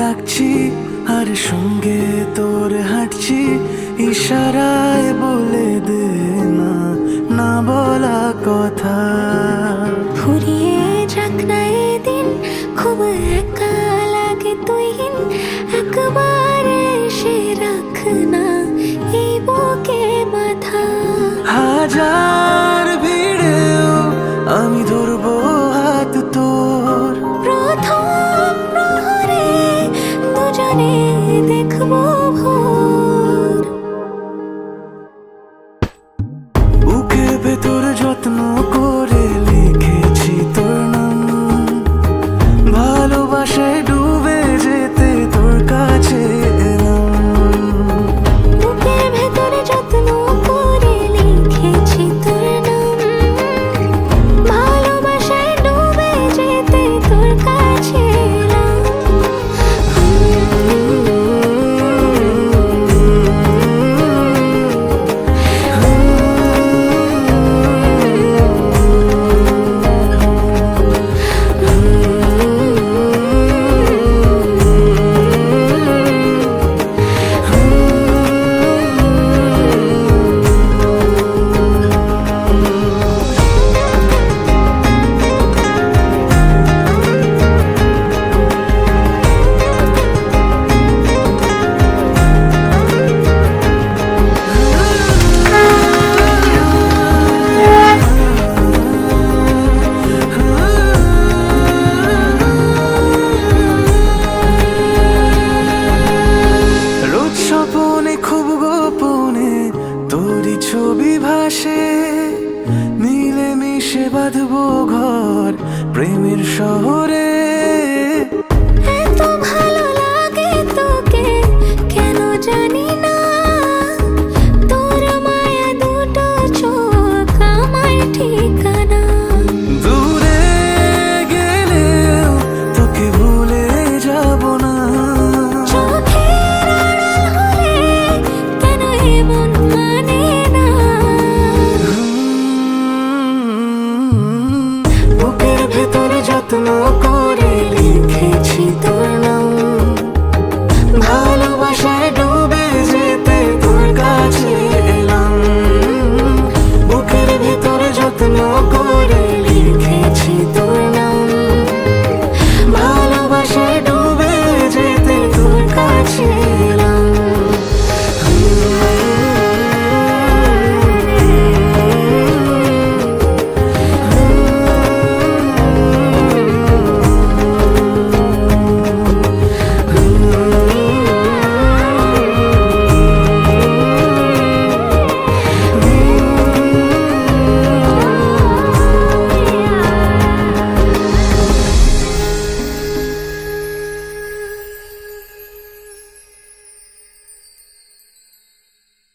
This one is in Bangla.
ডাকছি আর সঙ্গে তোর হাঁটছি, ইশারায় বলে দে না না বলা কথা। ফুরিয়ে যাক না এদিন, খুব একা লাগে তুইহীন, একবার এসে রাখ না এই বুকে মাথা। হাজার ভিড়েও আমি ধরবো হাত তোর, প্রথম প্রহরে দুজনে দেখবো ভোর। বুকের ভেতর যত্ন করে লিখেছি তোর নাম, ভালোবাসায় ডুবে যেতে তোর কাছে এলাম। বুকের ভেতরে যত্ন করে লিখেছি তোর নাম, ভালোবাসায় ডুবে যেতে তোর কাছে এলাম। রোজ স্বপনে খুব গোপনে তোরই ছবি ভাসে, মিলে মিশে বাঁধবো ঘর প্রেমের শহরে। এত ভালো লাগে তোকে কেন জানি না, তোর মায়া দুটো চোখ আমায় ঠিকানা। দূরে গেলেও তোকে ভুলে যাব না, চোখের আড়াল হলে কেন এমন মানে না। বুকের ভেতর যত্ন